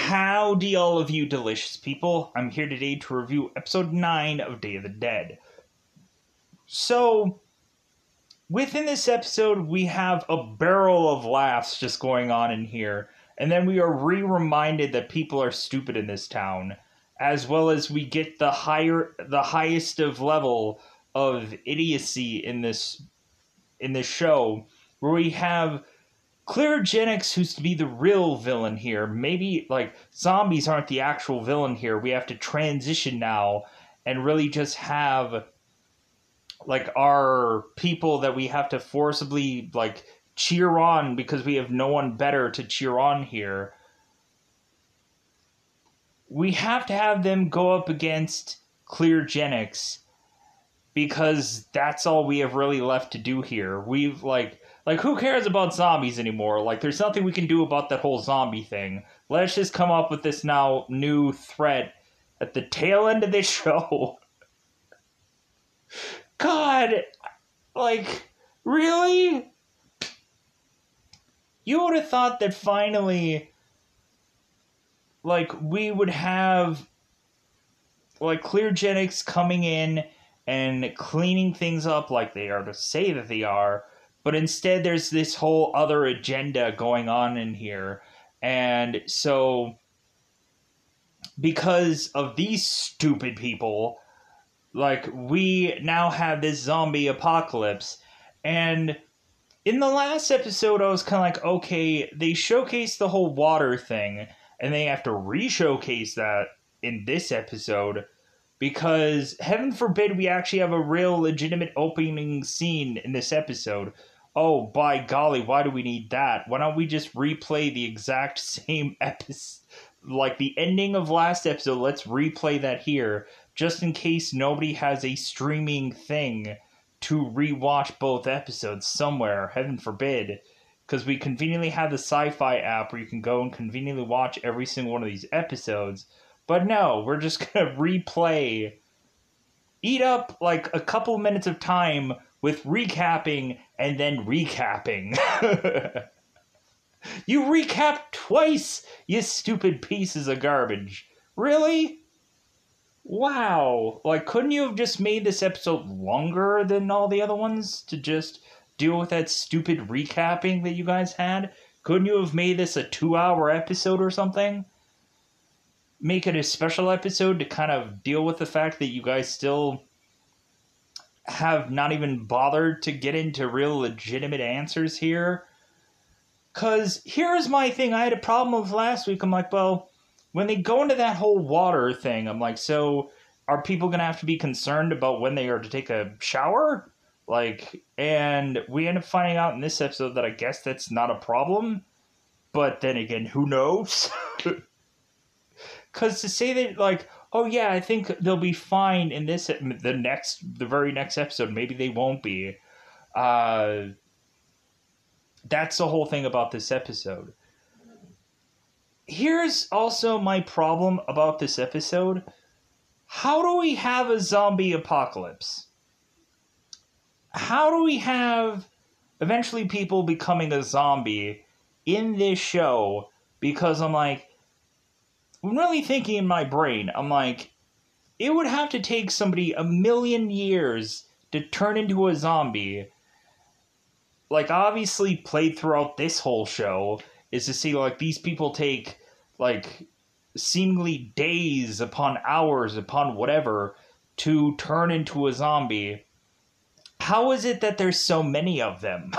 Howdy, all of you delicious people. I'm here today to review episode 9 of Day of the Dead. So, within this episode, we have a barrel of laughs just going on in here, and then we are reminded that people are stupid in this town, as well as we get the highest of level of idiocy in this show, where we have Cleargenics, who's to be the real villain here. Maybe, zombies aren't the actual villain here. We have to transition now and really just have, our people that we have to forcibly, cheer on because we have no one better to cheer on here. We have to have them go up against Cleargenics because that's all we have really left to do here. We've, who cares about zombies anymore? There's nothing we can do about that whole zombie thing. Let's just come up with this now new threat at the tail end of this show. God, really? You would have thought that finally, we would have, Cleargenics coming in and cleaning things up like they are to say that they are. But instead, there's this whole other agenda going on in here. And so, because of these stupid people, we now have this zombie apocalypse. And in the last episode, I was kind of okay, they showcased the whole water thing. And they have to re-showcase that in this episode. Because, heaven forbid, we actually have a real legitimate opening scene in this episode. Oh, by golly, why do we need that? Why don't we just replay the exact same episode? The ending of last episode, let's replay that here. Just in case nobody has a streaming thing to rewatch both episodes somewhere. Heaven forbid. Because we conveniently have the Sci-Fi app where you can go and conveniently watch every single one of these episodes. But no, we're just going to replay. Eat up, a couple minutes of time with recapping and then recapping. You recapped twice, you stupid pieces of garbage. Really? Wow. Couldn't you have just made this episode longer than all the other ones to just deal with that stupid recapping that you guys had? Couldn't you have made this a 2-hour episode or something? Make it a special episode to kind of deal with the fact that you guys still have not even bothered to get into real legitimate answers here. Because here's my thing. I had a problem with last week. I'm well, when they go into that whole water thing, I'm so are people going to have to be concerned about when they are to take a shower? And we end up finding out in this episode that I guess that's not a problem. But then again, who knows? Because to say that, oh yeah, I think they'll be fine in the very next episode. Maybe they won't be. That's the whole thing about this episode. Here's also my problem about this episode. How do we have a zombie apocalypse? How do we have eventually people becoming a zombie in this show? Because I'm really thinking in my brain, it would have to take somebody 1,000,000 years to turn into a zombie. Obviously played throughout this whole show is to see, these people take, seemingly days upon hours upon whatever to turn into a zombie. How is it that there's so many of them?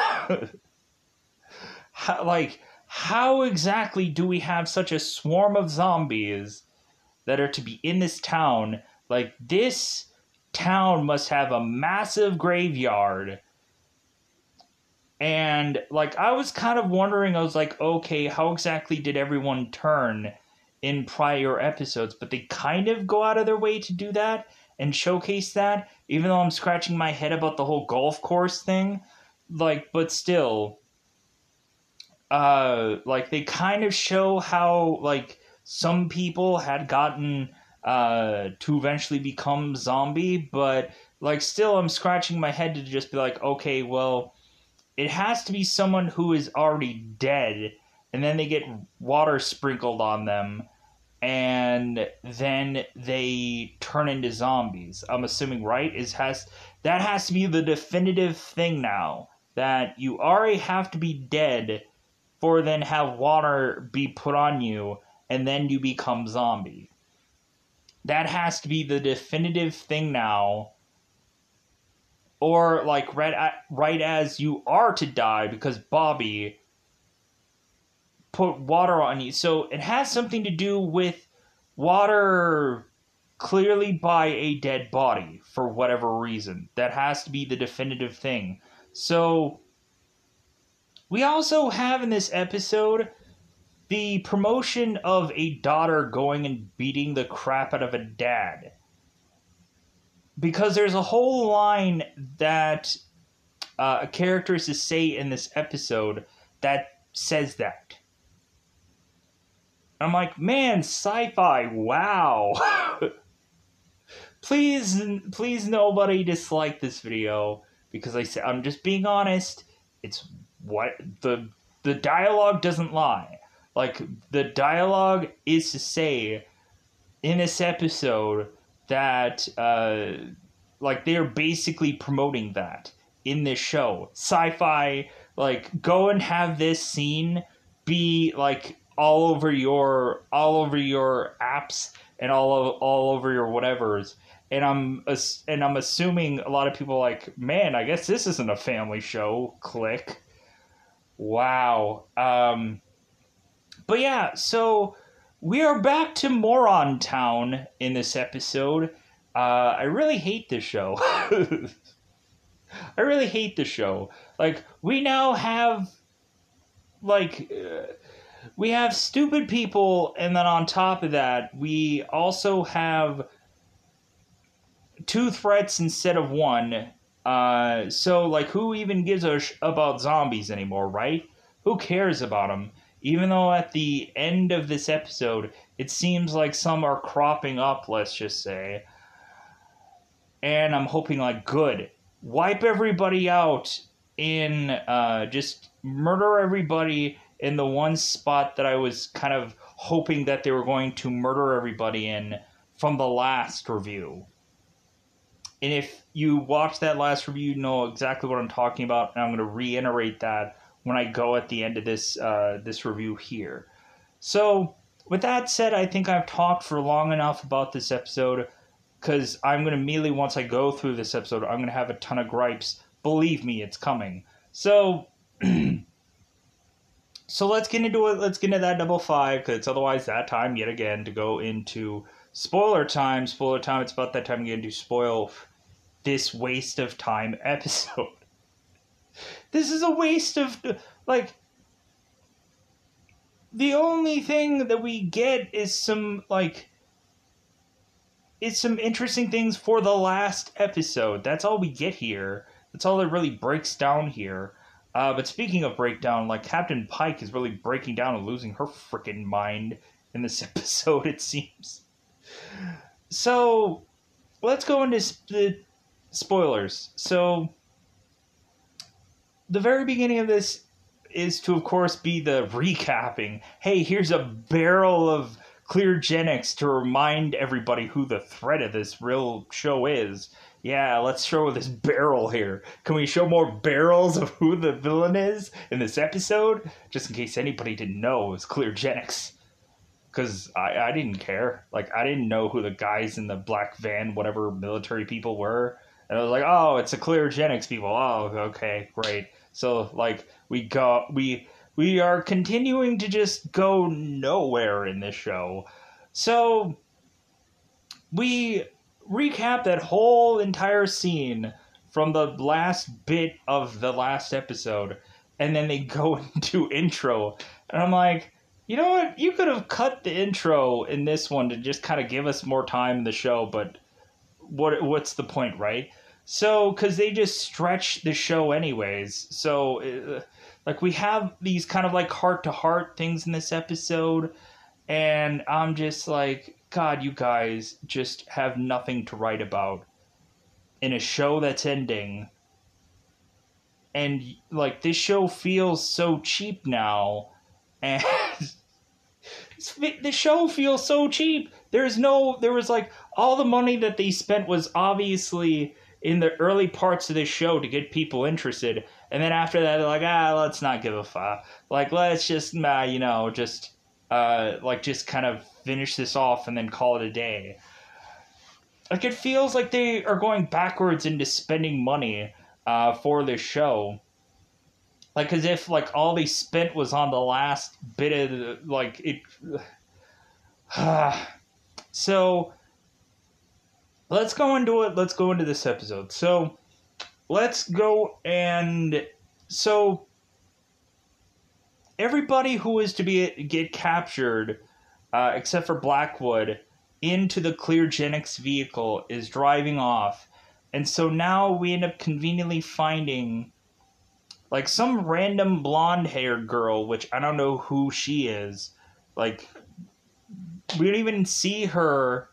How exactly do we have such a swarm of zombies that are to be in this town? This town must have a massive graveyard. And, I was kind of wondering, I was okay, how exactly did everyone turn in prior episodes? But they kind of go out of their way to do that and showcase that, even though I'm scratching my head about the whole golf course thing. But still, they kind of show how, some people had gotten, to eventually become zombie, but, still I'm scratching my head to just be okay, well, it has to be someone who is already dead, and then they get water sprinkled on them, and then they turn into zombies. I'm assuming, right? That has to be the definitive thing now, that you already have to be dead for then have water be put on you, and then you become zombie. That has to be the definitive thing now. Or, like, right as you are to die, because Bobby put water on you. So it has something to do with water clearly by a dead body, for whatever reason. That has to be the definitive thing. So we also have in this episode the promotion of a daughter going and beating the crap out of a dad. Because there's a whole line that a character is to say in this episode that says that. I'm like, man, sci-fi, wow. Please nobody dislike this video, because I'm just being honest. It's what the dialogue doesn't lie. Like, the dialogue is to say in this episode that like, they're basically promoting that in this show. Sci-fi, like, go and have this scene be like all over your apps and all over your whatevers. And I'm assuming a lot of people are like, man, I guess this isn't a family show. Click. Wow. But yeah, so we are back to Moron Town in this episode. I really hate this show. I really hate the show. Like, we now have, like, we have stupid people, and then on top of that, we also have 2 threats instead of 1. So, like, who even gives a about zombies anymore, right? Who cares about them? Even though at the end of this episode, it seems like some are cropping up, let's just say. And I'm hoping, like, good. Wipe everybody out in, just murder everybody in the one spot that I was kind of hoping that they were going to murder everybody in from the last review. And if you watch that last review, you know exactly what I'm talking about, and I'm going to reiterate that when I go at the end of this this review here. So, with that said, I think I've talked for long enough about this episode, because I'm going to immediately, once I go through this episode, I'm going to have a ton of gripes. Believe me, it's coming. So, so let's get into it. Let's get into that double 5, because it's otherwise that time yet again to go into spoiler time. Spoiler time, it's about that time again to spoil this waste of time episode. This is a waste of, like, the only thing that we get is some, like, it's some interesting things for the last episode. That's all we get here. That's all that really breaks down here. But speaking of breakdown, like, Captain Pike is really breaking down and losing her freaking mind in this episode, it seems. So, let's go into the spoilers. So, the very beginning of this is to, of course, be the recapping. Hey, here's a barrel of Cleargenics to remind everybody who the threat of this real show is. Yeah, let's show this barrel here. Can we show more barrels of who the villain is in this episode? Just in case anybody didn't know, it was Cleargenics. Because I didn't care. Like, I didn't know who the guys in the black van, whatever military people were. And I was like, oh, it's the Cleargenics people. Oh, okay, great. So, like, we are continuing to just go nowhere in this show. So, we recap that whole entire scene from the last bit of the last episode, and then they go into intro. And I'm like, you know what? You could have cut the intro in this one to just kind of give us more time in the show, but what's the point, right? So, because they just stretch the show anyways. So, like, we have these kind of, like, heart-to-heart things in this episode, and I'm just like, God, you guys just have nothing to write about in a show that's ending. And, like, this show feels so cheap now, and it's the show feels so cheap. There was like all the money that they spent was obviously in the early parts of the show to get people interested, and then after that they're like, let's not give a fuck. Like, let's just just just kind of finish this off and then call it a day. Like, it feels like they are going backwards into spending money for this show. Like, as if, like, all they spent was on the last bit of, like, it... So, let's go into it. Let's go into this episode. So, let's go and... So, everybody who is to get captured, except for Blackwood, into the Cleargenics vehicle is driving off. And so now we end up conveniently finding... like, some random blonde-haired girl, which I don't know who she is. Like, we don't even see her...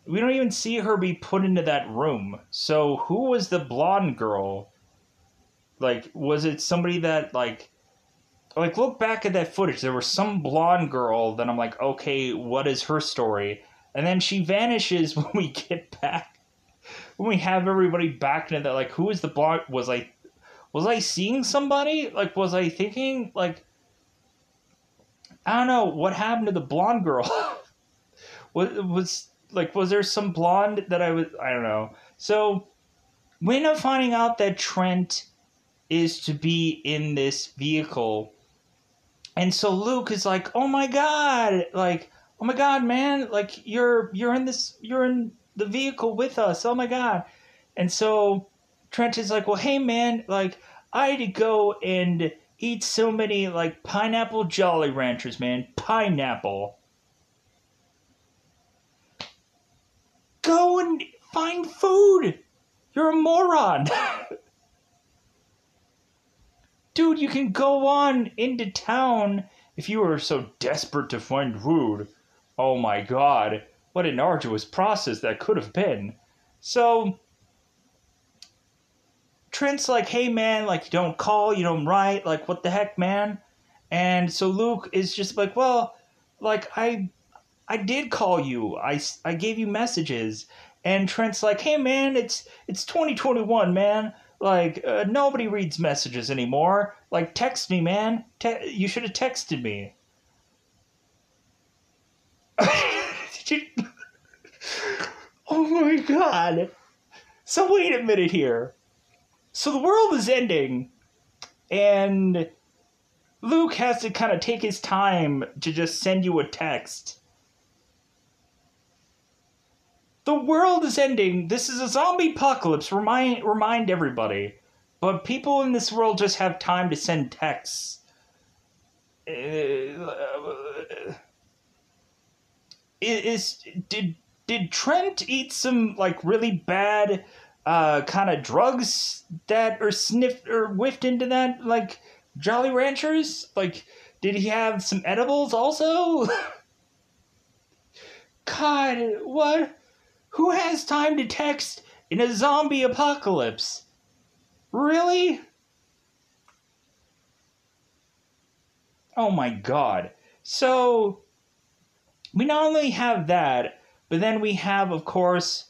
We don't even see her be put into that room. So, who was the blonde girl? Like, was it somebody that, like, look back at that footage. There was some blonde girl that I'm like, okay, what is her story? And then she vanishes when we get back. When we have everybody back into that, like, who is the blonde... Was I seeing somebody? Like, was I thinking, like... I don't know, what happened to the blonde girl? was there some blonde that I don't know. So, we end up finding out that Trent is to be in this vehicle. And so Luke is like, oh my god! Like, oh my god, man! Like, you're in the vehicle with us, oh my god! And so... Trent is like, well, hey, man, like, I had to go and eat so many, like, pineapple Jolly Ranchers, man. Pineapple. Go and find food. You're a moron. Dude, you can go on into town if you were so desperate to find food. Oh, my God. What an arduous process that could have been. So... Trent's like, hey, man, like, you don't call, you don't write, like, what the heck, man? And so Luke is just like, well, like, I did call you. I gave you messages. And Trent's like, hey, man, it's 2021, man. Like, nobody reads messages anymore. Like, text me, man. You should have texted me. Oh, my God. So wait a minute here. So the world is ending, and Luke has to kind of take his time to just send you a text. The world is ending. This is a zombie apocalypse. Remind everybody. But people in this world just have time to send texts. Did Trent eat some, like, really bad... kind of drugs that are sniffed or whiffed into that, like, Jolly Ranchers? Like, did he have some edibles also? God, what? Who has time to text in a zombie apocalypse? Really? Oh my God. So, we not only have that, but then we have, of course,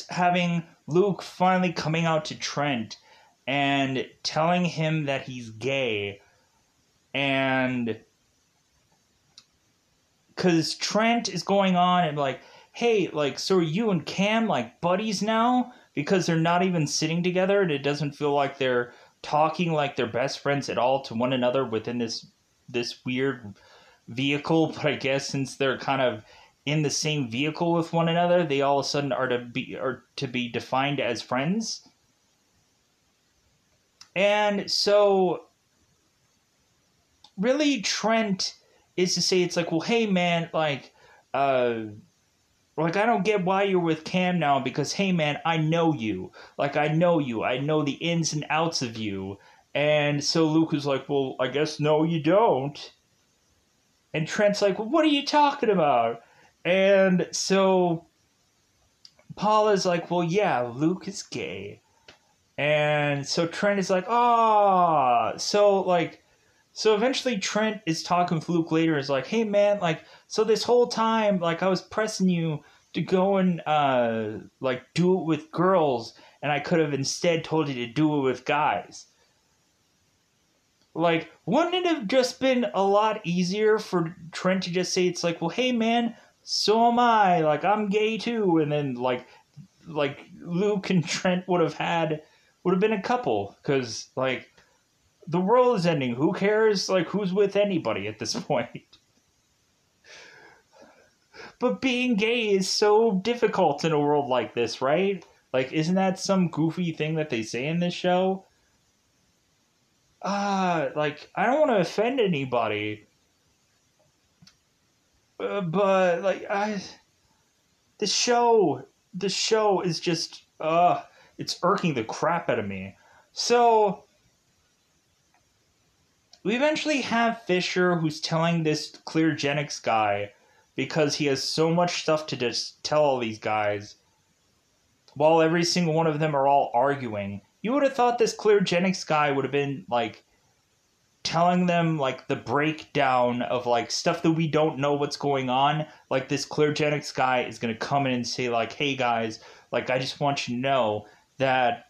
having Luke finally coming out to Trent and telling him that he's gay. And because Trent is going on and like, hey, like, so are you and Cam, like, buddies now? Because they're not even sitting together and it doesn't feel like they're talking like they're best friends at all to one another within this weird vehicle. But I guess since they're kind of in the same vehicle with one another, they all of a sudden are to be defined as friends. And so really Trent is to say, it's like, well, hey man, like I don't get why you're with Cam now, because hey man, I know you. Like, I know you. I know the ins and outs of you. And so Luke is like, well, I guess no you don't. And Trent's like, well, what are you talking about? And so Paula's like, well, yeah, Luke is gay. And so Trent is like, So eventually Trent is talking with Luke later. Is like, hey man, like, so this whole time, like, I was pressing you to go and like do it with girls, and I could have instead told you to do it with guys. Like, wouldn't it have just been a lot easier for Trent to just say, it's like, well, hey man, so am I. Like, I'm gay too, and then like Luke and Trent would have been a couple, because like the world is ending. Who cares? Like, who's with anybody at this point? But being gay is so difficult in a world like this, right? Like, isn't that some goofy thing that they say in this show? Like, I don't want to offend anybody, but like, the show is just, it's irking the crap out of me. So we eventually have Fisher, who's telling this Cleargenics guy, because he has so much stuff to just tell all these guys, while every single one of them are all arguing. You would have thought this Cleargenics guy would have been, like, telling them, like, the breakdown of, like, stuff that we don't know what's going on. Like, this Cleargenics guy is going to come in and say, like, hey, guys, like, I just want you to know that,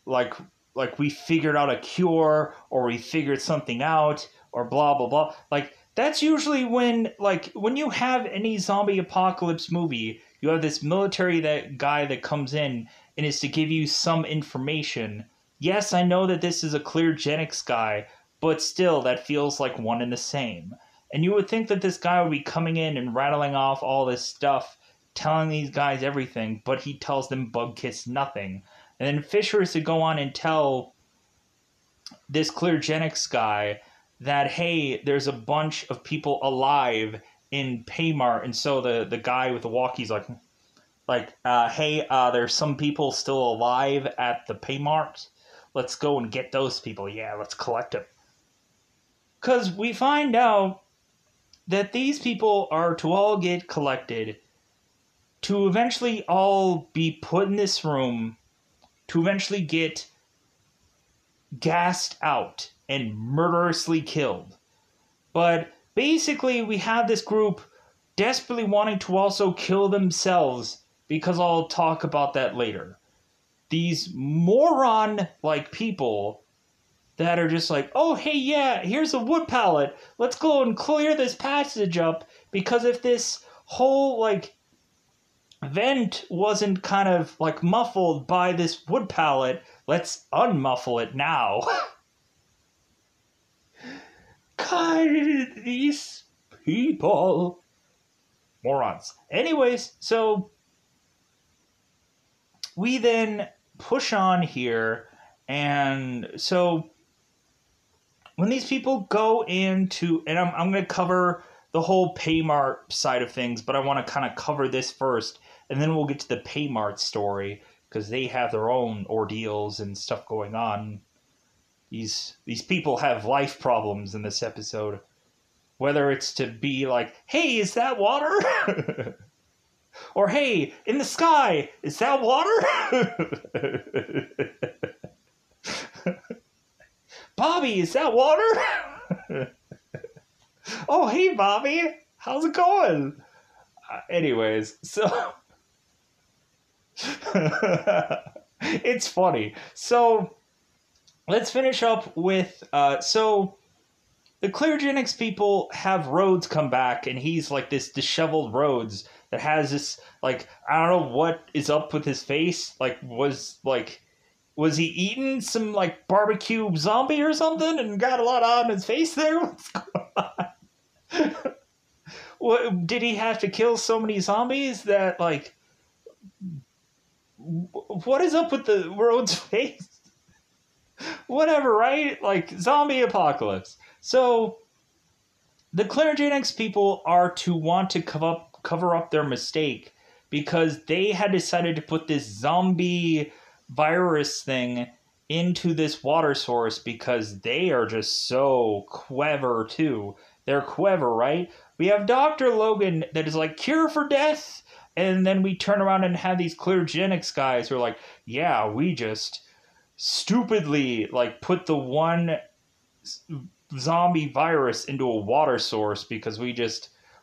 like, we figured out a cure, or we figured something out, or blah, blah, blah. Like, that's usually when you have any zombie apocalypse movie, you have this military guy that comes in and is to give you some information. Yes, I know that this is a Cleargenics guy, but still, that feels like one and the same. And you would think that this guy would be coming in and rattling off all this stuff, telling these guys everything, but he tells them bug kiss nothing. And then Fisher is to go on and tell this Cleargenics guy that, hey, there's a bunch of people alive in Paymart, and so the guy with the walkie's like, hey, there's some people still alive at the Paymart. Let's go and get those people. Yeah, let's collect them. Because we find out that these people are to all get collected, to eventually all be put in this room, to eventually get gassed out and murderously killed. But basically, we have this group desperately wanting to also kill themselves, because I'll talk about that later. These moron-like people that are just like, oh, hey, yeah, here's a wood pallet. Let's go and clear this passage up, because if this whole, like, vent wasn't kind of, like, muffled by this wood pallet, let's unmuffle it now. God, these people. Morons. Anyways, so we then push on here, and so when these people go into, and I'm going to cover the whole Paymart side of things, but I want to kind of cover this first, and then we'll get to the Paymart story, because they have their own ordeals and stuff going on. These people have life problems in this episode. Whether it's to be like, hey, is that water? Or, hey, in the sky, is that water? Bobby, is that water? Oh, hey, Bobby, how's it going? Anyways, so it's funny. So let's finish up with, so the Cleargenics people have Rhodes come back, and he's like this disheveled Rhodes that has this, like, I don't know what is up with his face. Like, was he eating some, like, barbecue zombie or something and got a lot on his face there? What's going on? What, did he have to kill so many zombies that, like, what is up with the Rhodes face? Whatever, right? Like, zombie apocalypse. So, the Cleargenics people are to want to cover up their mistake, because they had decided to put this zombie virus thing into this water source, because they are just so clever, too. They're clever, right? We have Dr. Logan that is like, cure for death, and then we turn around and have these Cleargenics guys who are like, yeah, we just stupidly, like, put the one zombie virus into a water source because we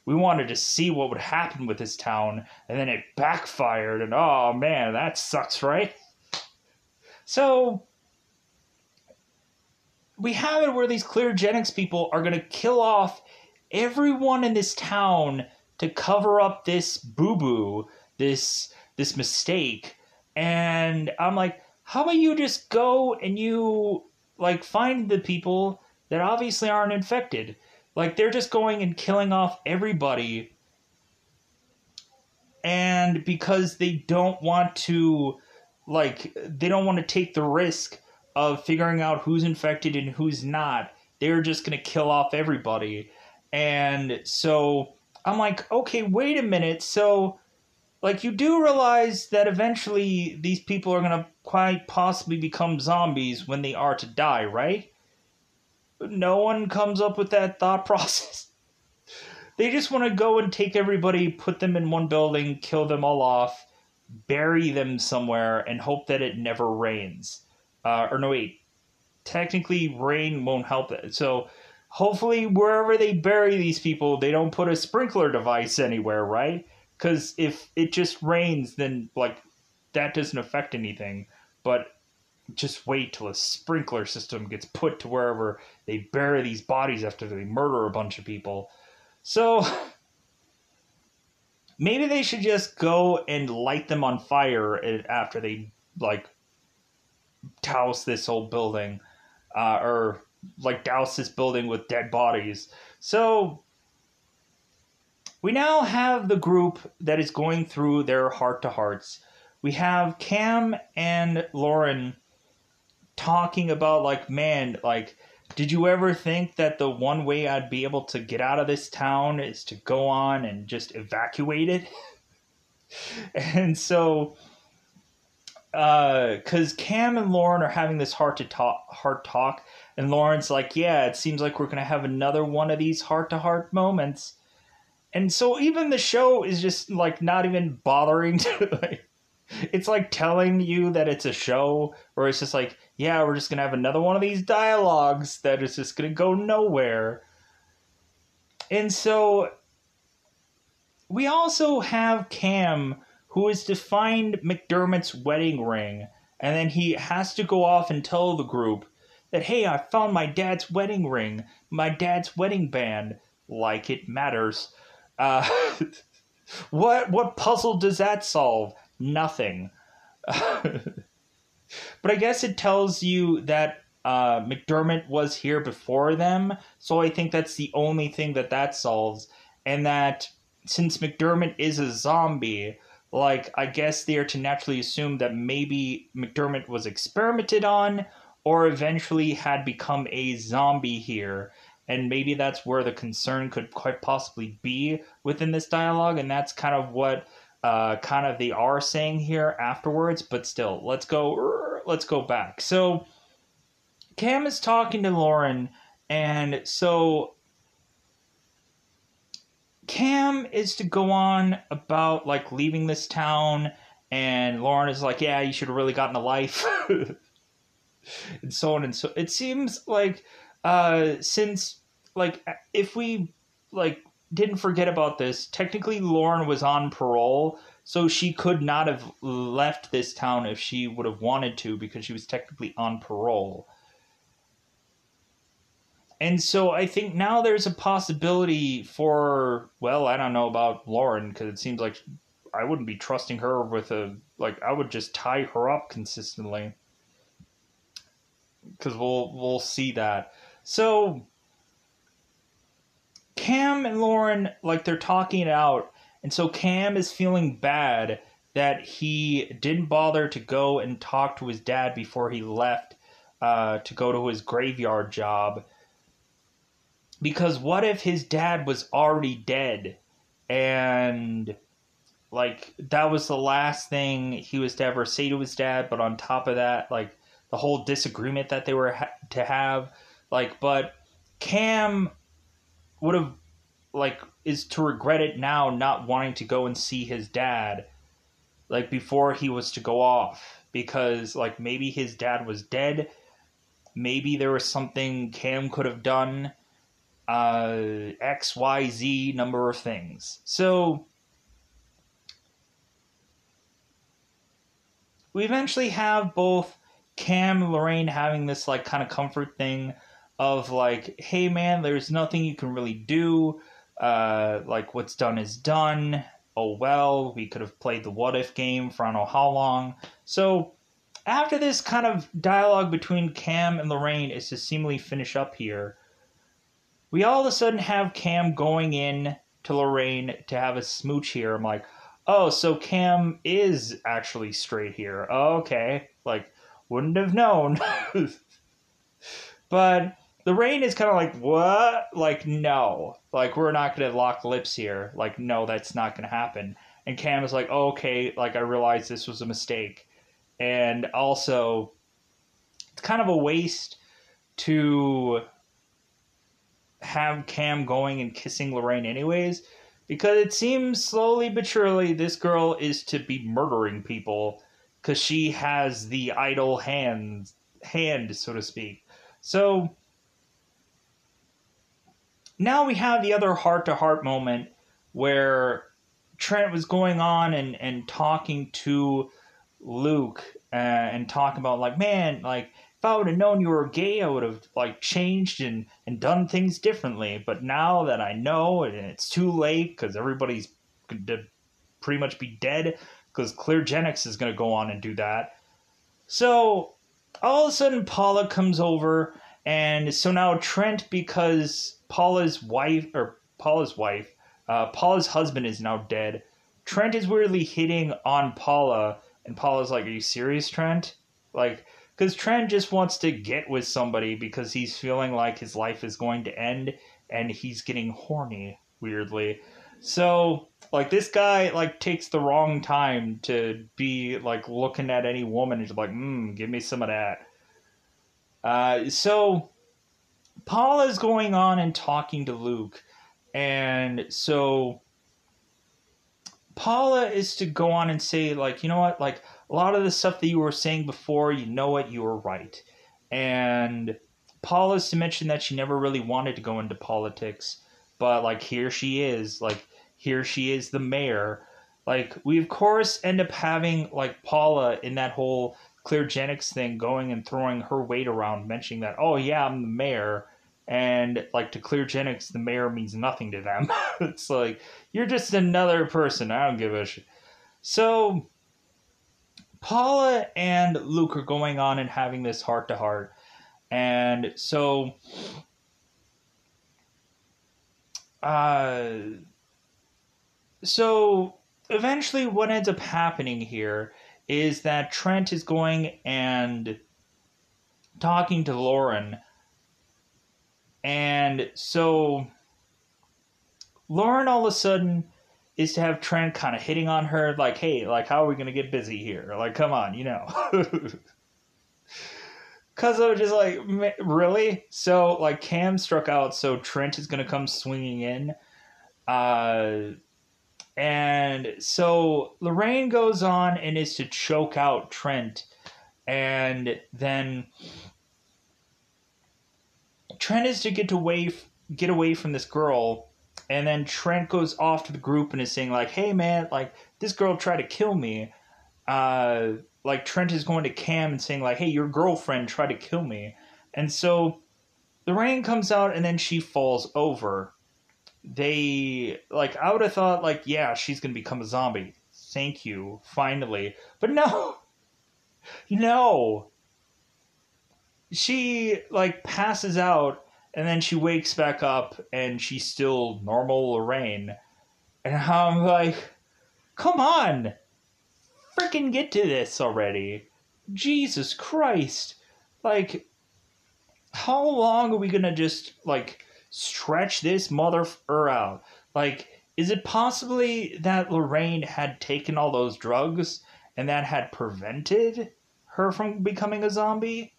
wanted to see what would happen with this town, and then it backfired, and oh man, that sucks, right? So we have it where these cleargenics people are going to kill off everyone in this town to cover up this boo-boo, this mistake. And I'm like, how about you just go and you like find the people that obviously aren't infected? Like, they're just going and killing off everybody, and because they don't want to, like, they don't want to take the risk of figuring out who's infected and who's not, they're just going to kill off everybody. And so I'm like, okay, wait a minute. So, like, you do realize that eventually these people are going to quite possibly become zombies when they are to die, right? No one comes up with that thought process. They just want to go and take everybody, put them in one building, kill them all off, bury them somewhere, and hope that it never rains. Or no, wait. Technically, rain won't help it. So, hopefully, wherever they bury these people, they don't put a sprinkler device anywhere, right? Because if it just rains, then, like, that doesn't affect anything. But just wait till a sprinkler system gets put to wherever they bury these bodies after they murder a bunch of people. So, maybe they should just go and light them on fire after they, like, douse this whole building. Or, like, douse this building with dead bodies. So, we now have the group that is going through their heart-to-hearts. We have Cam and Lauren talking about, like, man, like, did you ever think that the one way I'd be able to get out of this town is to go on and just evacuate it? And so, because Cam and Lauren are having this heart talk, and Lauren's like, yeah, it seems like we're going to have another one of these heart-to-heart moments. And so even the show is just, like, not even bothering to, like, it's like telling you that it's a show, or it's just like, yeah, we're just going to have another one of these dialogues that is just going to go nowhere. And so we also have Cam, who is to find McDermott's wedding ring, and then he has to go off and tell the group that, hey, I found my dad's wedding ring, my dad's wedding band, like it matters. What puzzle does that solve? Nothing. But I guess it tells you that McDermott was here before them, so I think that's the only thing that solves. And that since McDermott is a zombie, like, I guess they are to naturally assume that maybe McDermott was experimented on, or eventually had become a zombie here. And maybe that's where the concern could quite possibly be within this dialogue, and that's kind of what kind of they are saying here afterwards. But still, let's go back. So Cam is talking to Lauren, and so Cam is to go on about, like, leaving this town, and Lauren is like, yeah, you should have really gotten a life. And so on. And so it seems like since, like, if we, like, didn't forget about this, technically Lauren was on parole, so she could not have left this town if she would have wanted to, because she was technically on parole. And so I think now there's a possibility for, well, I don't know about Lauren, because it seems like I wouldn't be trusting her with I would just tie her up consistently. Because we'll see that. So Cam and Lauren, like, they're talking it out, and so Cam is feeling bad that he didn't bother to go and talk to his dad before he left to go to his graveyard job. Because what if his dad was already dead, and, like, that was the last thing he was to ever say to his dad, but on top of that, like, the whole disagreement that they were to have, like, but Cam would have, like, is to regret it now, not wanting to go and see his dad, like, before he was to go off, because, like, maybe his dad was dead, maybe there was something Cam could have done. X, Y, Z number of things. So we eventually have both Cam and Lorraine having this like kind of comfort thing of like, hey man, there's nothing you can really do. Like what's done is done. Oh well, we could have played the what if game for I don't know how long. So after this kind of dialogue between Cam and Lorraine is to seemingly finish up here, we all of a sudden have Cam going in to Lorraine to have a smooch here. I'm like, oh, so Cam is actually straight here. Oh, okay. Like, wouldn't have known. But Lorraine is kind of like, what? Like, no. Like, we're not going to lock lips here. Like, no, that's not going to happen. And Cam is like, oh, okay, like, I realized this was a mistake. And also, it's kind of a waste to have Cam going and kissing Lorraine anyways, because it seems slowly but surely this girl is to be murdering people because she has the idle hand, so to speak. So now we have the other heart-to-heart moment where Trent was going on and talking to Luke and talking about like, man, like if I would have known you were gay, I would have like changed and done things differently. But now that I know, and it's too late because everybody's going to pretty much be dead because Cleargenics is going to go on and do that. So all of a sudden Paula comes over, and so now Trent, because Paula's husband is now dead, Trent is weirdly hitting on Paula, and Paula's like, are you serious, Trent? Like, because Trent just wants to get with somebody because he's feeling like his life is going to end and he's getting horny, weirdly. So, like, this guy, like, takes the wrong time to be, like, looking at any woman and just like, give me some of that. So, Paula's going on and talking to Luke. And so Paula is to go on and say, like, you know what, like, a lot of the stuff that you were saying before, you know what, you were right. And Paula's to mention that she never really wanted to go into politics, but, like, here she is, the mayor. Like, we, of course, end up having, like, Paula in that whole Cleargenics thing going and throwing her weight around, mentioning that, oh, yeah, I'm the mayor. And, like, to Cleargenics, the mayor means nothing to them. It's like, you're just another person. I don't give a shit. So Paula and Luke are going on and having this heart-to-heart. And so eventually what ends up happening here is that Trent is going and talking to Lauren. And so Lauren all of a sudden is to have Trent kind of hitting on her, like, hey, like, how are we going to get busy here? Like, come on, you know. Because I was just like, really? So, like, Cam struck out, so Trent is going to come swinging in. And so Lorraine goes on and is to choke out Trent. And then Trent is to get away from this girl. And then Trent goes off to the group and is saying, like, hey, man, like, this girl tried to kill me. Like, Trent is going to Cam and saying, like, hey, your girlfriend tried to kill me. And so Lorraine comes out and then she falls over. I would have thought, like, yeah, she's going to become a zombie. Thank you, finally. But no. No. She, like, passes out. And then she wakes back up, and she's still normal Lorraine. And I'm like, come on! Freaking get to this already. Jesus Christ. Like, how long are we gonna just, like, stretch this out? Like, is it possibly that Lorraine had taken all those drugs, and that had prevented her from becoming a zombie?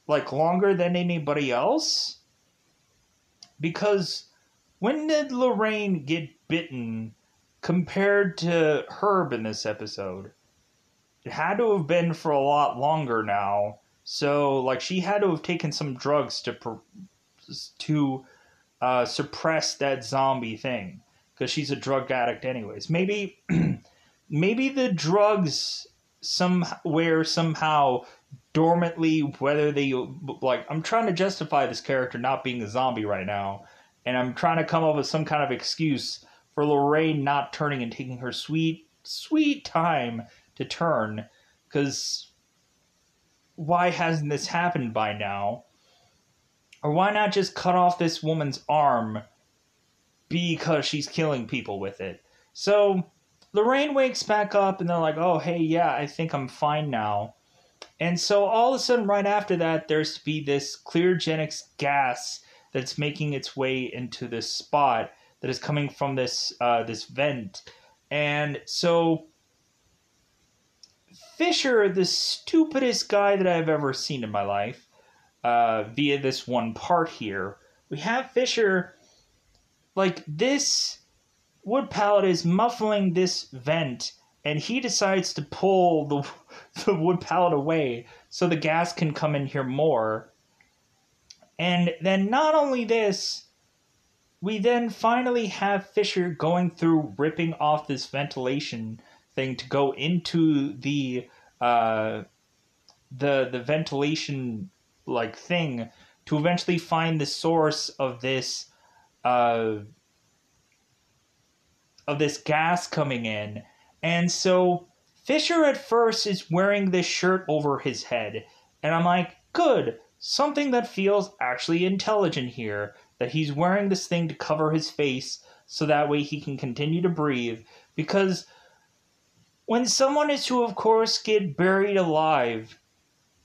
Like, longer than anybody else? Because when did Lorraine get bitten compared to Herb in this episode? It had to have been for a lot longer now. So, like, she had to have taken some drugs to suppress that zombie thing, because she's a drug addict anyways. Maybe maybe the drugs somehow dormantly, whether they, like, I'm trying to justify this character not being a zombie right now, and I'm trying to come up with some kind of excuse for Lorraine not turning and taking her sweet time to turn, because why hasn't this happened by now? Or why not just cut off this woman's arm because she's killing people with it? So Lorraine wakes back up and they're like, oh, hey, yeah, I think I'm fine now. And so all of a sudden, right after that, there's to be this cleargenics gas that's making its way into this spot that is coming from this vent. And so Fisher, the stupidest guy that I've ever seen in my life, via this one part here, we have Fisher, like, this wood pallet is muffling this vent, and he decides to pull the wood pallet away so the gas can come in here more. And then not only this, we then finally have Fisher going through ripping off this ventilation thing to go into the ventilation, like, thing, to eventually find the source of this gas coming in. And so Fisher at first is wearing this shirt over his head, and I'm like, good, something that feels actually intelligent here, that he's wearing this thing to cover his face so that way he can continue to breathe. Because when someone is to, of course, get buried alive,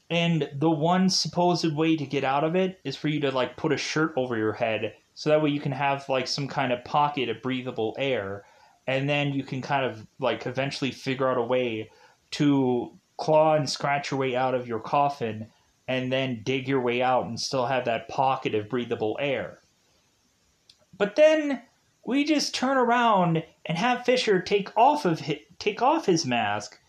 and the one supposed way to get out of it is for you to, like, put a shirt over your head so that way you can have, like, some kind of pocket of breathable air, and then you can kind of, like, eventually figure out a way to claw and scratch your way out of your coffin and then dig your way out and still have that pocket of breathable air. But then we just turn around and have Fisher take off his mask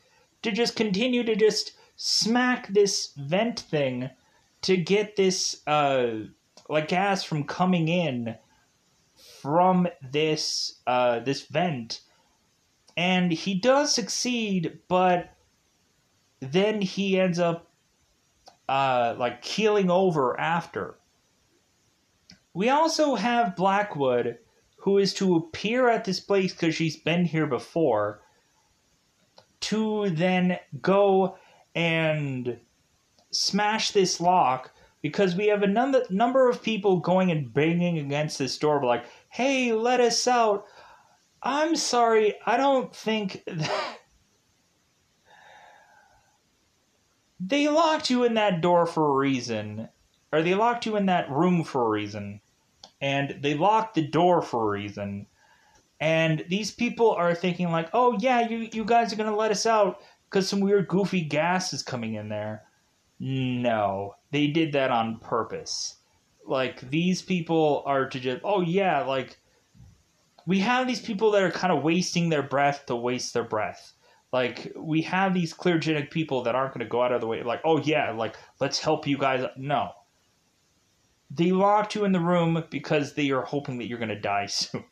to just continue to just smack this vent thing to get this like gas from coming in from this vent. And he does succeed, but then he ends up like keeling over after. We also have Blackwood, who is to appear at this place because she's been here before, to then go and smash this lock, because we have a number of people going and banging against this door, like, hey, let us out. I'm sorry, I don't think that... They locked you in that door for a reason, or they locked you in that room for a reason, and they locked the door for a reason, and these people are thinking like, oh yeah, you guys are going to let us out because some weird goofy gas is coming in there. No, they did that on purpose. Like, these people are to just, oh yeah, like, we have these people that are kind of wasting their breath to waste their breath. Like, we have these cleargenic people that aren't going to go out of the way, like, oh yeah, like, let's help you guys. No. They locked you in the room because they are hoping that you're going to die soon.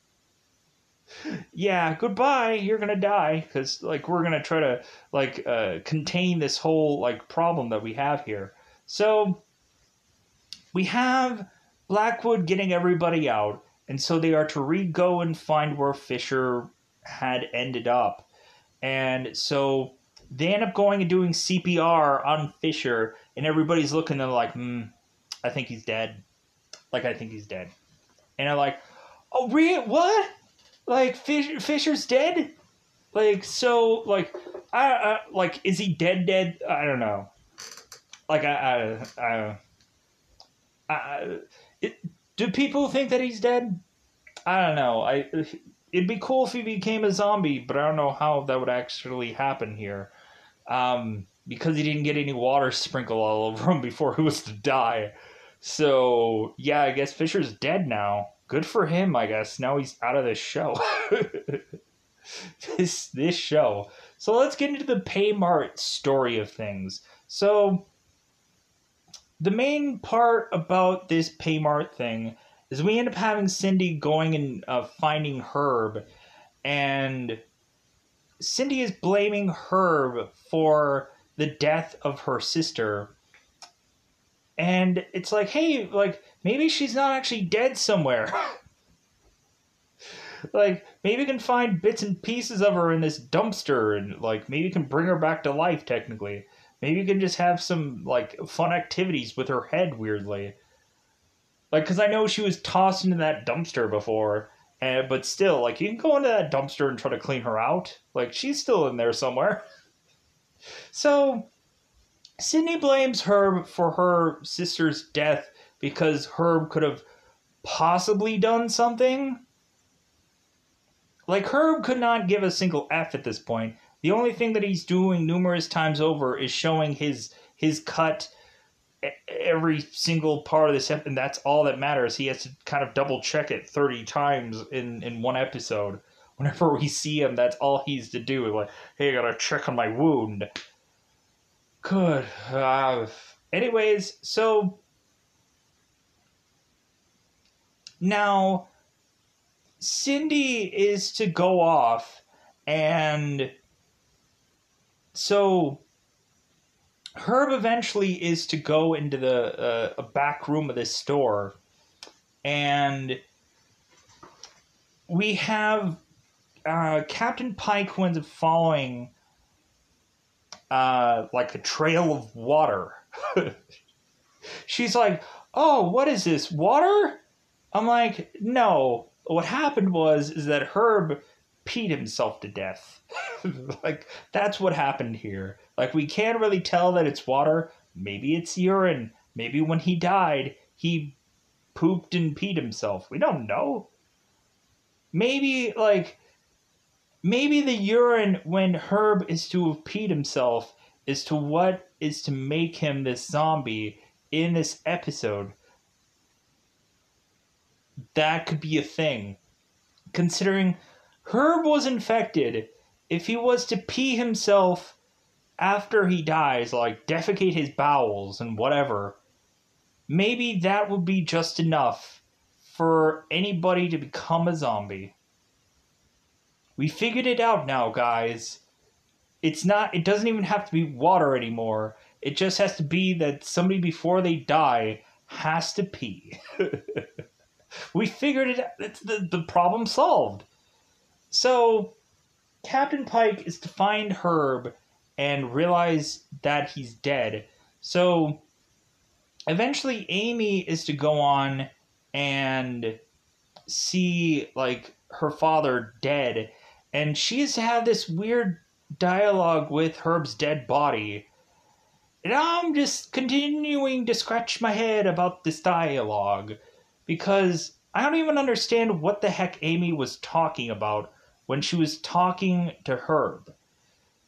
Yeah, goodbye, you're going to die, because, like, we're going to try to, like, contain this whole, like, problem that we have here. So, we have Blackwood getting everybody out, and so they are to go and find where Fisher had ended up. And so they end up going and doing CPR on Fisher, and everybody's looking at them like, I think he's dead. Like, I think he's dead. And I'm like, oh, really? What? Like, Fisher's dead? Like, so, like, like, is he dead? I don't know. Like, do people think that he's dead? I don't know. It'd be cool if he became a zombie, but I don't know how that would actually happen here. Because he didn't get any water sprinkled all over him before he was to die. So, yeah, I guess Fisher's dead now. Good for him, I guess. Now he's out of this show. this show. So let's get into the Paymart story of things. So, the main part about this Paymart thing is we end up having Cindy going and finding Herb, and Cindy is blaming Herb for the death of her sister. And it's like, hey, like, maybe she's not actually dead somewhere. Like, maybe we can find bits and pieces of her in this dumpster, and, like, maybe we can bring her back to life, technically. Maybe you can just have some, like, fun activities with her head, weirdly. Like, because I know she was tossed into that dumpster before, but still, like, you can go into that dumpster and try to clean her out. Like, she's still in there somewhere. So, Sydney blames Herb for her sister's death because Herb could have possibly done something. Like, Herb could not give a single F at this point. The only thing that he's doing numerous times over is showing his cut every single part of this episode, and that's all that matters. He has to kind of double check it 30 times in one episode. Whenever we see him, that's all he's to do. Like, hey, I gotta check on my wound. Good. Anyways, so now Cindy is to go off, and so Herb eventually is to go into the a back room of this store, and we have Captain Pike, who ends up following like a trail of water. She's like, oh, what is this, water? I'm like, no. What happened is that Herb peed himself to death. Like, that's what happened here. Like, we can't really tell that it's water. Maybe it's urine. Maybe when he died, he pooped and peed himself. We don't know. Maybe the urine, when Herb is to have peed himself, is to what is to make him this zombie in this episode. That could be a thing. Considering Herb was infected, if he was to pee himself after he dies, like defecate his bowels and whatever, maybe that would be just enough for anybody to become a zombie. We figured it out now, guys. It doesn't even have to be water anymore. It just has to be that somebody before they die has to pee. We figured it out. It's the problem solved. So, Captain Pike is to find Herb and realize that he's dead. So, eventually Amy is to go on and see, like, her father dead. And she is to have this weird dialogue with Herb's dead body. And I'm just continuing to scratch my head about this dialogue, because I don't even understand what the heck Amy was talking about when she was talking to Herb.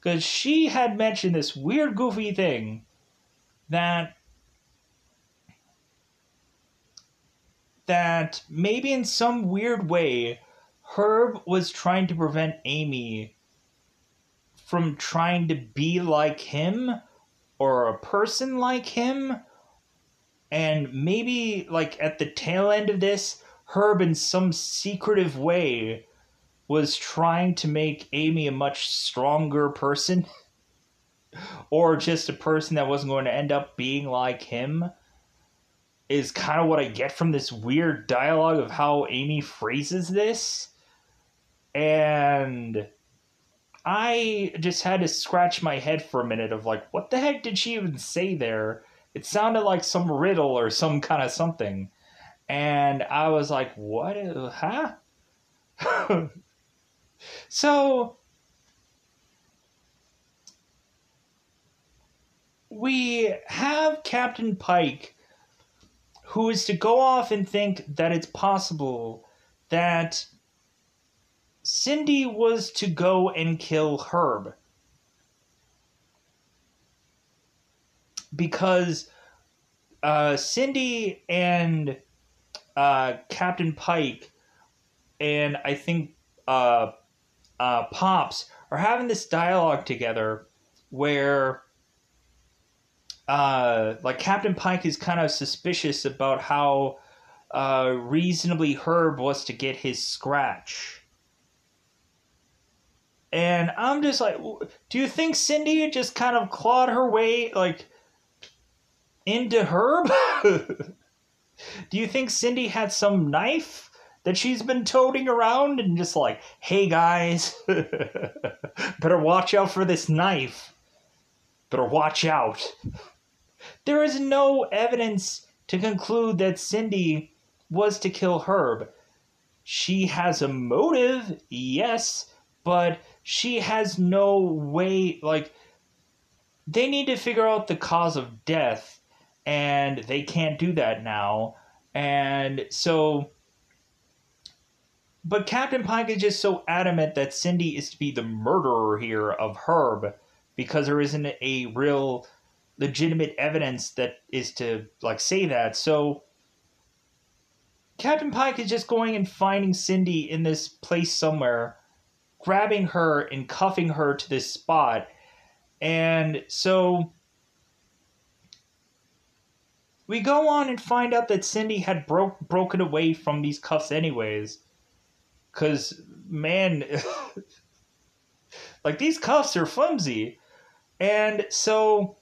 Because she had mentioned this weird, goofy thing that maybe in some weird way, Herb was trying to prevent Amy from trying to be like him or a person like him. And maybe, like, at the tail end of this, Herb in some secretive way was trying to make Amy a much stronger person. Or just a person that wasn't going to end up being like him. Is kind of what I get from this weird dialogue of how Amy phrases this. And I just had to scratch my head for a minute of like, what the heck did she even say there? It sounded like some riddle or some kind of something. And I was like, what? Huh? So, we have Captain Pike, who is to go off and think that it's possible that Cindy was to go and kill Herb. Because Cindy and Captain Pike and I think Pops are having this dialogue together where like Captain Pike is kind of suspicious about how reasonably Herb was to get his scratch. And I'm just like, do you think Cindy just kind of clawed her way, like, into Herb? Do you think Cindy had some knife that she's been toting around and just like, hey guys, better watch out for this knife. Better watch out. There is no evidence to conclude that Cindy was to kill Herb. She has a motive, yes, but she has no way, like, they need to figure out the cause of death, and they can't do that now. And so, but Captain Pike is just so adamant that Cindy is to be the murderer here of Herb because there isn't a real legitimate evidence that is to, like, say that. So Captain Pike is just going and finding Cindy in this place somewhere, grabbing her and cuffing her to this spot. And so we go on and find out that Cindy had broken away from these cuffs anyways. Because, man, like, these cuffs are flimsy. And so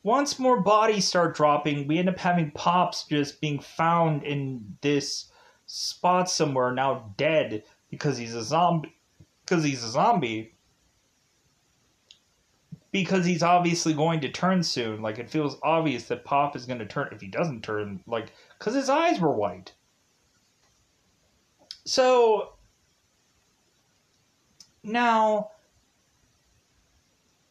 once more bodies start dropping, we end up having Pops just being found in this spot somewhere, now dead because he's a zombie. Because he's obviously going to turn soon. Like, it feels obvious that Pop is going to turn if he doesn't turn, like, because his eyes were white. So now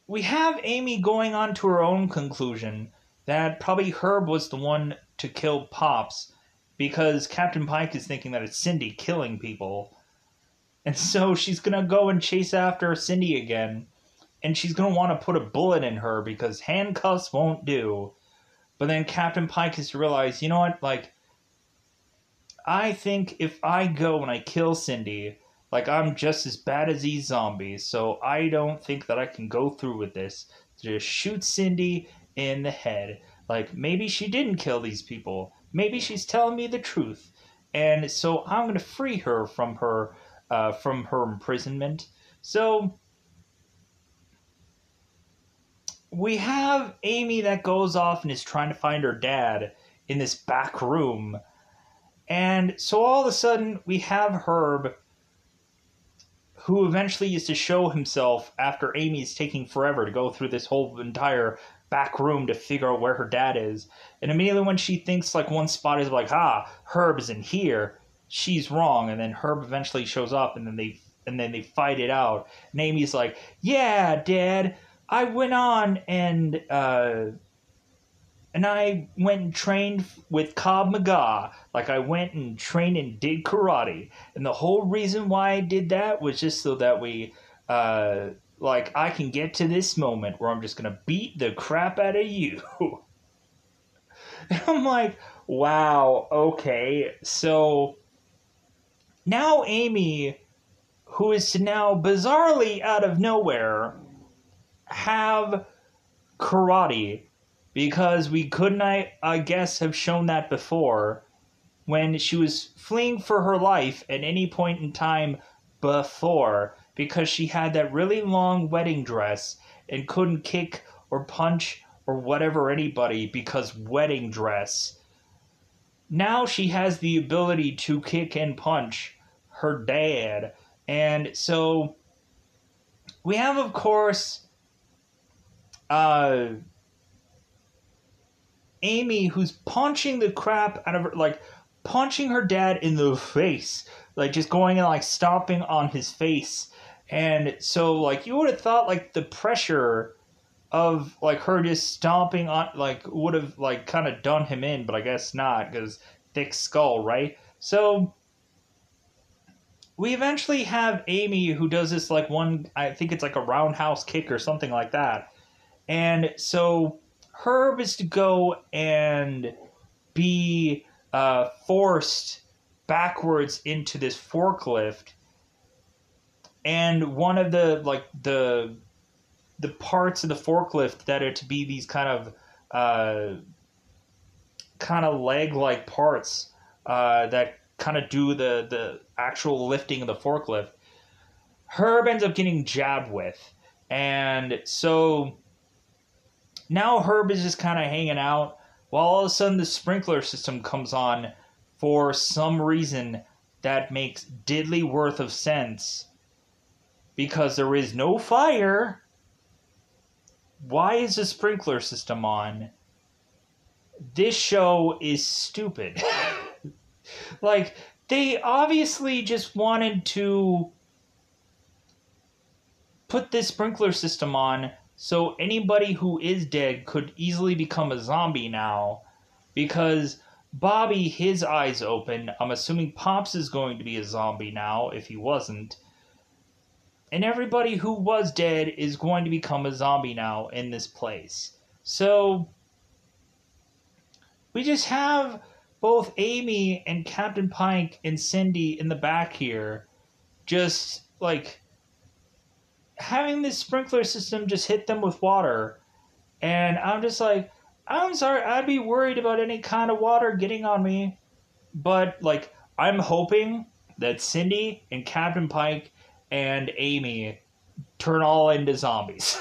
we have Amy going on to her own conclusion that probably Herb was the one to kill Pops because Captain Pike is thinking that it's Cindy killing people. And so she's going to go and chase after Cindy again. And she's going to want to put a bullet in her because handcuffs won't do. But then Captain Pike has to realize, you know what, like, I think if I go and I kill Cindy, like, I'm just as bad as these zombies. So I don't think that I can go through with this. Just shoot Cindy in the head. Like, maybe she didn't kill these people. Maybe she's telling me the truth. And so I'm going to free her from her imprisonment. So we have Amy that goes off and is trying to find her dad in this back room. And so all of a sudden we have Herb, who eventually is to show himself after Amy's taking forever to go through this whole entire back room to figure out where her dad is. And immediately when she thinks, like, one spot is like, Herb is in here, she's wrong. And then Herb eventually shows up, and then they fight it out. And Amy's like, yeah, Dad, I went on and I went and trained with Cobb McGaw. Like, I went and trained and did karate. And the whole reason why I did that was just so that we, like, I can get to this moment where I'm just going to beat the crap out of you. And I'm like, wow, okay. So now Amy, who is to now bizarrely out of nowhere have karate, because we couldn't, I guess, have shown that before when she was fleeing for her life at any point in time before, because she had that really long wedding dress and couldn't kick or punch or whatever anybody because wedding dress. Now she has the ability to kick and punch her dad. And so we have, of course, Amy, who's punching the crap out of her, like, punching her dad in the face, like, just going and, like, stomping on his face. And so, like, you would have thought, like, the pressure of, like, her just stomping on, like, would have, like, kind of done him in, but I guess not, because thick skull, right? So we eventually have Amy, who does this, like, one, I think it's like a roundhouse kick or something like that. And so Herb is to go and be forced backwards into this forklift, and one of the, like, the parts of the forklift that are to be these kind of kind of leg-like parts that kind of do the actual lifting of the forklift, Herb ends up getting jabbed with. And so now Herb is just kind of hanging out while all of a sudden the sprinkler system comes on for some reason that makes diddly worth of sense. Because there is no fire. Why is the sprinkler system on? This show is stupid. Like, they obviously just wanted to put this sprinkler system on so anybody who is dead could easily become a zombie now. Because Bobby, his eyes open. I'm assuming Pops is going to be a zombie now, if he wasn't. And everybody who was dead is going to become a zombie now in this place. So we just have both Amy and Captain Pike and Cindy in the back here, just like having this sprinkler system just hit them with water. And I'm just like, I'm sorry, I'd be worried about any kind of water getting on me. But like, I'm hoping that Cindy and Captain Pike and Amy turn all into zombies.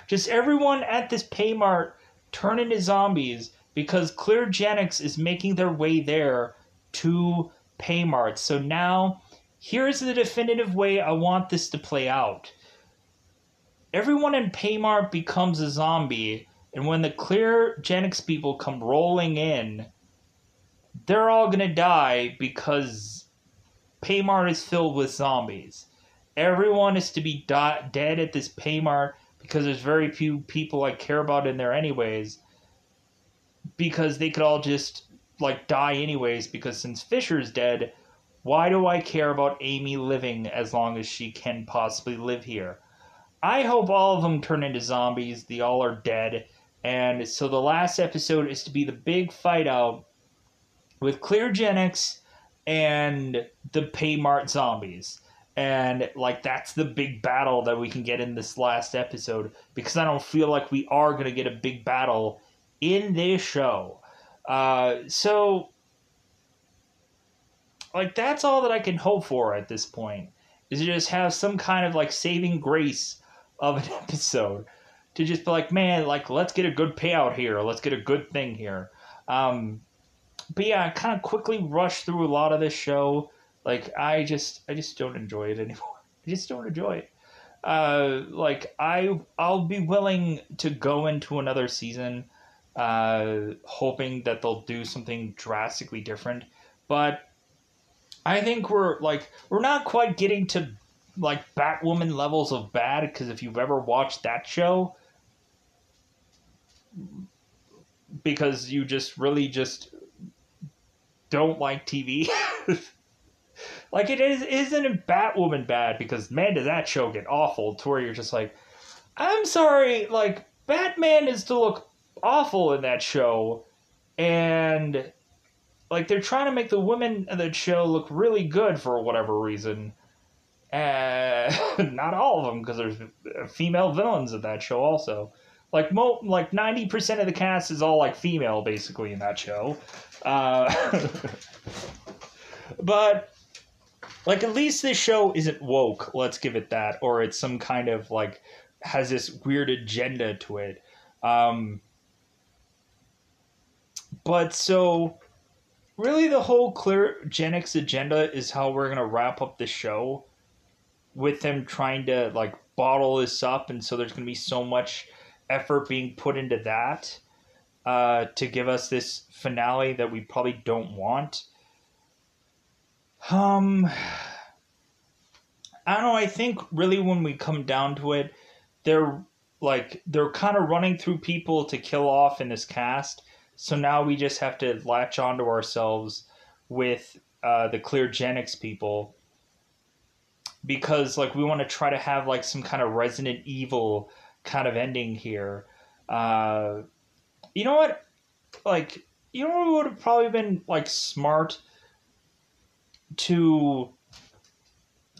Just everyone at this Paymart turn into zombies because Cleargenics is making their way there to Paymart. So now, here's the definitive way I want this to play out. Everyone in Paymart becomes a zombie, and when the Cleargenics people come rolling in, they're all gonna die because Paymart is filled with zombies. Everyone is to be dead at this Paymart because there's very few people I care about in there anyways. Because they could all just, like, die anyways. Because since Fisher's dead, why do I care about Amy living as long as she can possibly live here? I hope all of them turn into zombies. They all are dead. And so the last episode is to be the big fight out with Cleargenics and the Paymart zombies. And, like, that's the big battle that we can get in this last episode. Because I don't feel like we are going to get a big battle in this show. So, like, that's all that I can hope for at this point. Is to just have some kind of, like, saving grace of an episode. To just be like, man, like, let's get a good payout here. Let's get a good thing here. But yeah, I kind of quickly rushed through a lot of this show. Like, I just don't enjoy it anymore. I just don't enjoy it. Like, I'll be willing to go into another season, hoping that they'll do something drastically different. But I think we're not quite getting to, like, Batwoman levels of bad, because if you've ever watched that show, because you just really just don't like TV. Like, it isn't Batwoman bad, because, man, does that show get awful, to where you're just like, I'm sorry, like, Batman is to look awful in that show, and, like, they're trying to make the women in that show look really good for whatever reason. Not all of them, because there's female villains in that show also. Like, 90% of the cast is all, like, female, basically, in that show. But, like, at least this show isn't woke, let's give it that. Or it's some kind of, like, has this weird agenda to it. But, so, really the whole Cleargenics agenda is how we're going to wrap up the show. With them trying to, like, bottle this up. And so there's going to be so much effort being put into that. To give us this finale that we probably don't want. I don't know, I think really when we come down to it, they're kind of running through people to kill off in this cast. So now we just have to latch onto ourselves with the Cleargenics people. Because, like, we want to try to have, like, some kind of Resident Evil kind of ending here. You know what? Like, you know what would have probably been, like, smart? To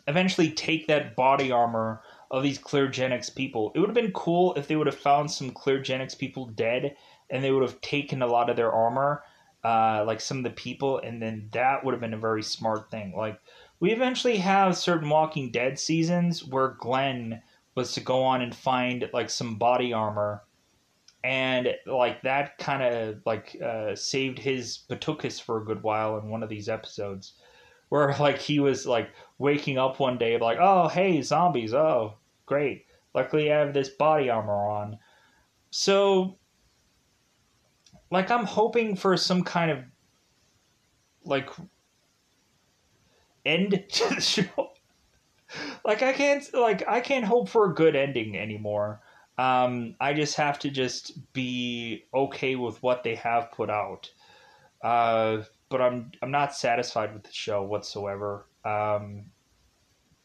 eventually take that body armor of these cleargenics people. It would have been cool if they would have found some cleargenics people dead, and they would have taken a lot of their armor, like some of the people, and then that would have been a very smart thing. Like, we eventually have certain Walking Dead seasons where Glenn was to go on and find like some body armor, and like that kind of like saved his Batukus for a good while in one of these episodes, where like he was like waking up one day like, oh hey, zombies, oh great, luckily I have this body armor on. So like I'm hoping for some kind of like end to the show. Like I can't hope for a good ending anymore. I just have to just be okay with what they have put out. But I'm not satisfied with the show whatsoever.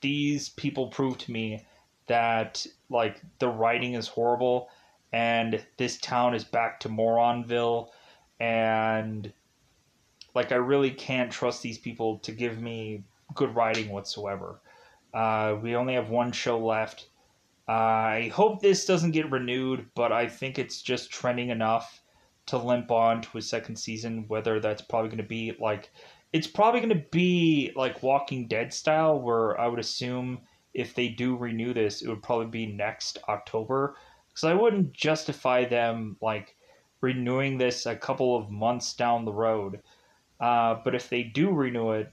These people prove to me that like the writing is horrible, and this town is back to Moronville, and like I really can't trust these people to give me good writing whatsoever. We only have one show left. I hope this doesn't get renewed, but I think it's just trending enough to limp on to a second season. Whether that's probably going to be like, it's probably going to be like Walking Dead style, where I would assume if they do renew this, it would probably be next October. Because I wouldn't justify them like renewing this a couple of months down the road. But if they do renew it,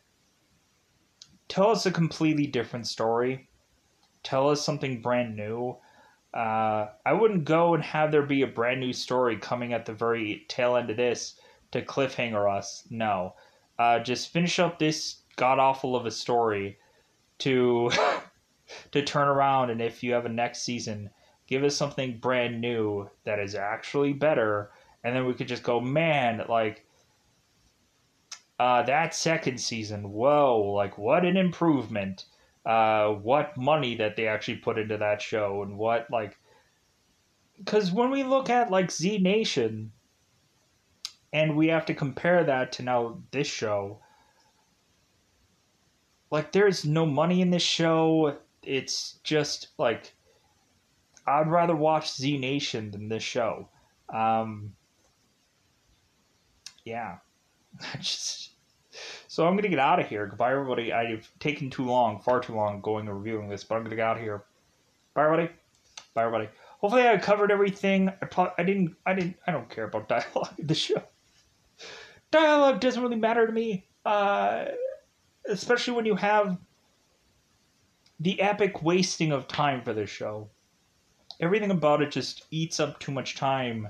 tell us a completely different story. Tell us something brand new. I wouldn't go and have there be a brand new story coming at the very tail end of this to cliffhanger us. No. Just finish up this god awful of a story to to turn around, and if you have a next season, give us something brand new that is actually better, and then we could just go, man, like that second season, whoa, like what an improvement. What money that they actually put into that show, and what like, because when we look at like Z Nation and we have to compare that to now this show, like there's no money in this show. It's just like I'd rather watch Z Nation than this show. Yeah. Just so I'm gonna get out of here. Goodbye, everybody. I've taken too long, far too long, going and reviewing this, but I'm gonna get out of here. Bye, everybody. Bye, everybody. Hopefully, I covered everything. I don't care about dialogue in the show. Dialogue doesn't really matter to me, especially when you have the epic wasting of time for this show. Everything about it just eats up too much time,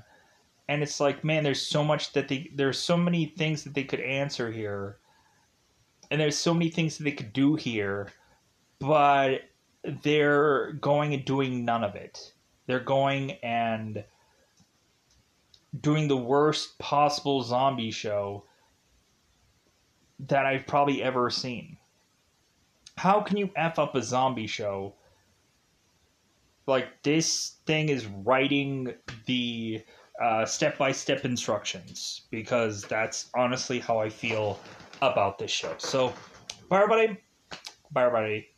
and it's like, man, there's so many things that they could answer here. And there's so many things that they could do here, but they're going and doing none of it. They're going and doing the worst possible zombie show that I've probably ever seen. How can you F up a zombie show? Like, this thing is writing the step-by-step instructions, because that's honestly how I feel about this show. So, bye everybody. Bye everybody.